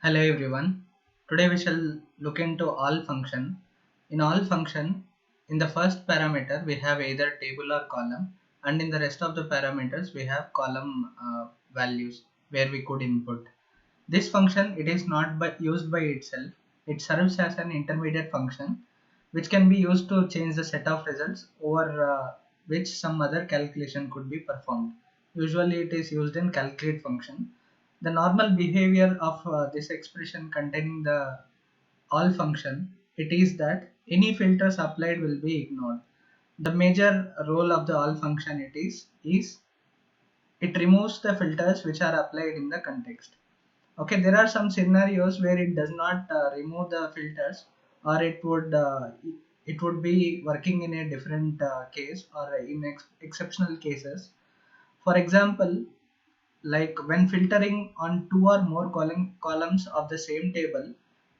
Hello everyone. Today we shall look into all function. In all function, in the first parameter we have either table or column, and in the rest of the parameters we have column values where we could input. This function it is not used by itself. It serves as an intermediate function which can be used to change the set of results over which some other calculation could be performed. Usually it is used in calculate function. The normal behavior of this expression containing the all function it is that any filters applied will be ignored. The major role of the all function is it removes the filters which are applied in the context. Okay, there are some scenarios where it does not remove the filters, or it would be working in a different case, or in exceptional cases. For example, like when filtering on two or more columns of the same table,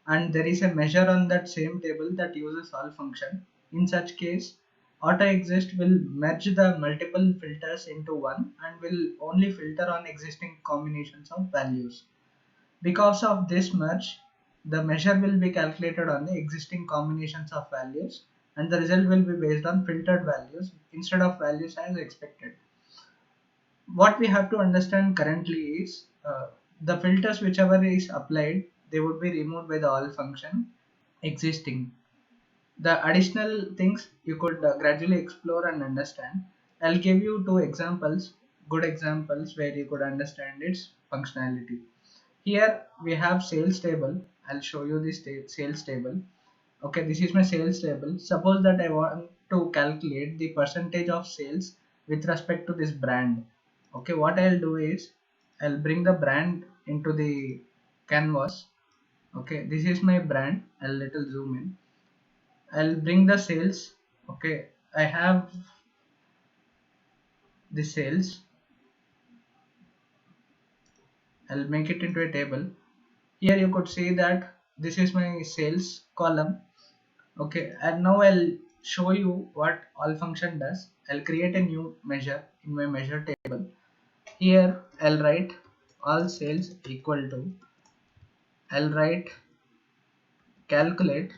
and there is a measure on that same table that uses all function. In such case, auto exist will merge the multiple filters into one and will only filter on existing combinations of values. Because of this merge, the measure will be calculated on the existing combinations of values, and the result will be based on filtered values instead of values as expected. What we have to understand currently is the filters whichever is applied, they would be removed by the all function existing. The additional things you could gradually explore and understand. I'll give you two examples, good examples where you could understand its functionality. Here we have sales table. I'll show you this sales table. Okay, this is my sales table. Suppose that I want to calculate the percentage of sales with respect to this brand. Okay, what I'll do is I'll bring the brand into the canvas. Okay, this is my brand. I'll little zoom in. I'll bring the sales. Okay, I have the sales. I'll make it into a table. Here you could see that this is my sales column. Okay, and now I'll show you what all function does. I'll create a new measure in my measure table. Here I'll write all sales equal to, I'll write calculate.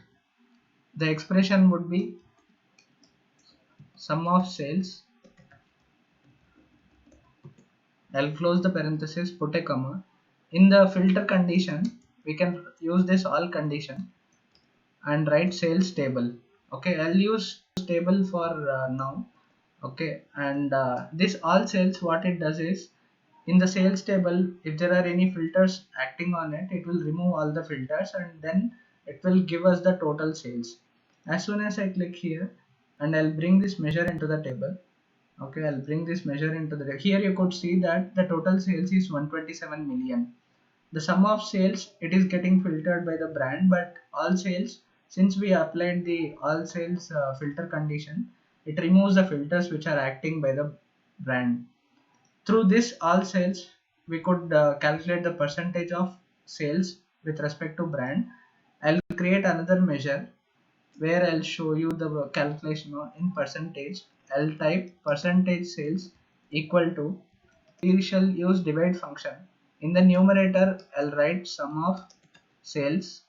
The expression would be sum of sales. I'll close the parenthesis, put a comma. In the filter condition, we can use this all condition and write sales table. Okay, I'll use table for now. Okay, and this all sales, what it does is, in the sales table, if there are any filters acting on it, it will remove all the filters and then it will give us the total sales. As soon as I click here, and I'll bring this measure into the table. Okay, I'll bring this measure into the, here you could see that the total sales is 127 million. The sum of sales, it is getting filtered by the brand, but all sales, since we applied the all sales filter condition, it removes the filters which are acting by the brand. Through this all sales, we could calculate the percentage of sales with respect to brand. I'll create another measure where I'll show you the calculation in percentage. I'll type percentage sales equal to, we shall use divide function. In the numerator, I'll write sum of sales.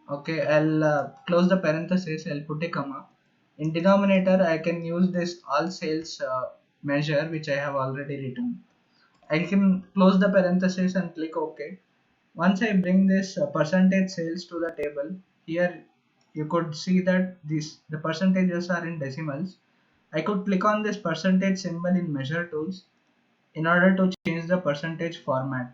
Okay, I'll close the parenthesis, I'll put a comma. In denominator, I can use this all sales measure which I have already written. I can close the parenthesis and click OK. Once I bring this percentage sales to the table, here you could see that the percentages are in decimals. I could click on this percentage symbol in measure tools in order to change the percentage format.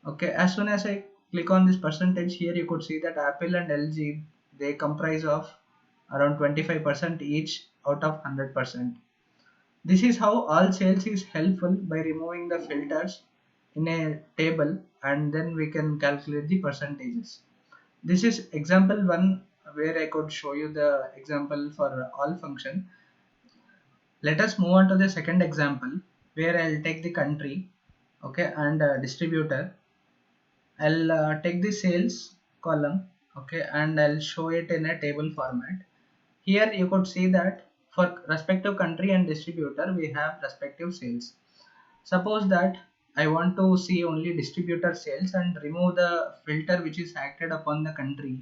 Okay, as soon as I click on this percentage, here you could see that Apple and LG, they comprise of around 25% each out of 100%. This is how all sales is helpful by removing the filters in a table, and then we can calculate the percentages. This is example 1 where I could show you the example for all function. Let us move on to the second example where I'll take the country, okay, and distributor. I'll take the sales column, okay, and I'll show it in a table format. Here you could see that for respective country and distributor we have respective sales. Suppose that I want to see only distributor sales and remove the filter which is acted upon the country.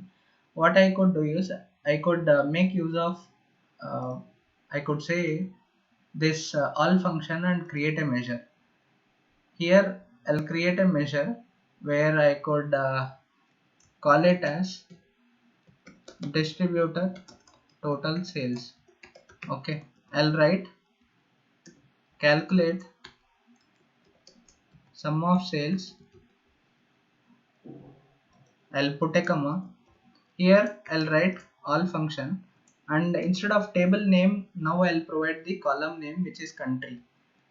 What I could do is I could make use of uh, I could say this all function and create a measure. Here I'll create a measure where I could call it as distributor total sales. Okay, I'll write calculate sum of sales. I'll put a comma. Here I'll write all function, and instead of table name now I'll provide the column name which is country.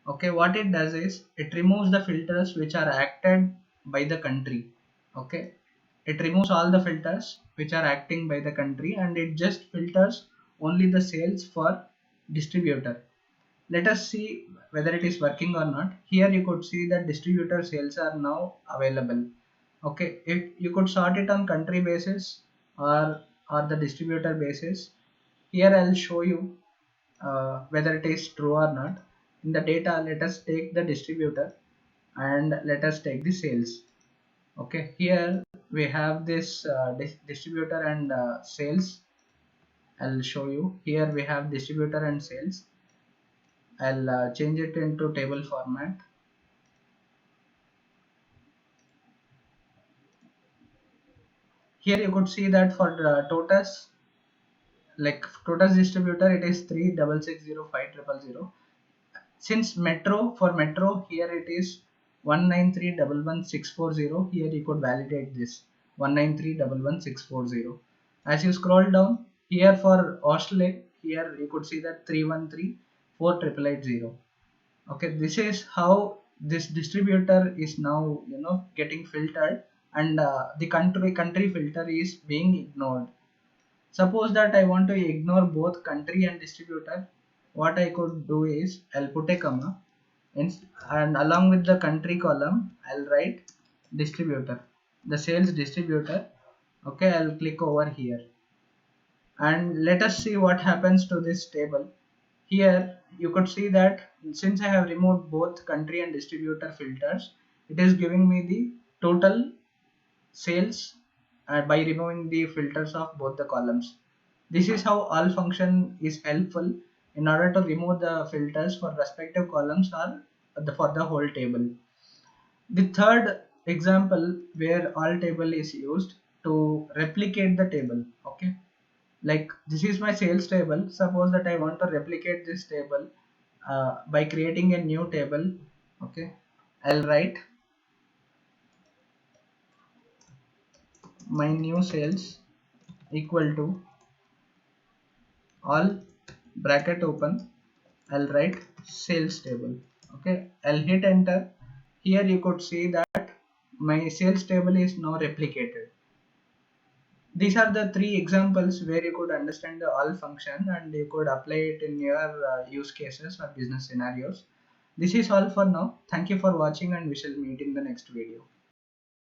Okay, what it does is it removes the filters which are acted by the country. Okay, it removes all the filters which are acting by the country and it just filters only the sales for distributor. Let us see whether it is working or not. Here you could see that distributor sales are now available. Okay, if you could sort it on country basis or the distributor basis. Here I'll show you whether it is true or not. In the data, let us take the distributor and let us take the sales. Okay, here we have this distributor and sales. I'll show you. Here we have distributor and sales. I'll change it into table format. Here you could see that for the TOTUS, like TOTUS distributor, it is 3660500. Since metro, for metro, here it is 193111640. Here you could validate this 193111640. As you scroll down here for Australia, here you could see that 3134880. Okay, this is how this distributor is now getting filtered, and the country filter is being ignored. Suppose that I want to ignore both country and distributor. What I could do is I'll put a comma and along with the country column I'll write distributor, the sales distributor. Okay, I'll click over here and let us see what happens to this table. Here you could see that since I have removed both country and distributor filters, it is giving me the total sales by removing the filters of both the columns. This is how all function is helpful in order to remove the filters for respective columns or for the whole table. The third example where all table is used to replicate the table. Okay, like this is my sales table. Suppose that I want to replicate this table by creating a new table. Okay, I'll write my new sales equal to all bracket open. I'll write sales table. Okay, I'll hit enter. Here you could see that my sales table is now replicated. These are the three examples where you could understand the all function and you could apply it in your use cases or business scenarios. This is all for now. Thank you for watching and we shall meet in the next video.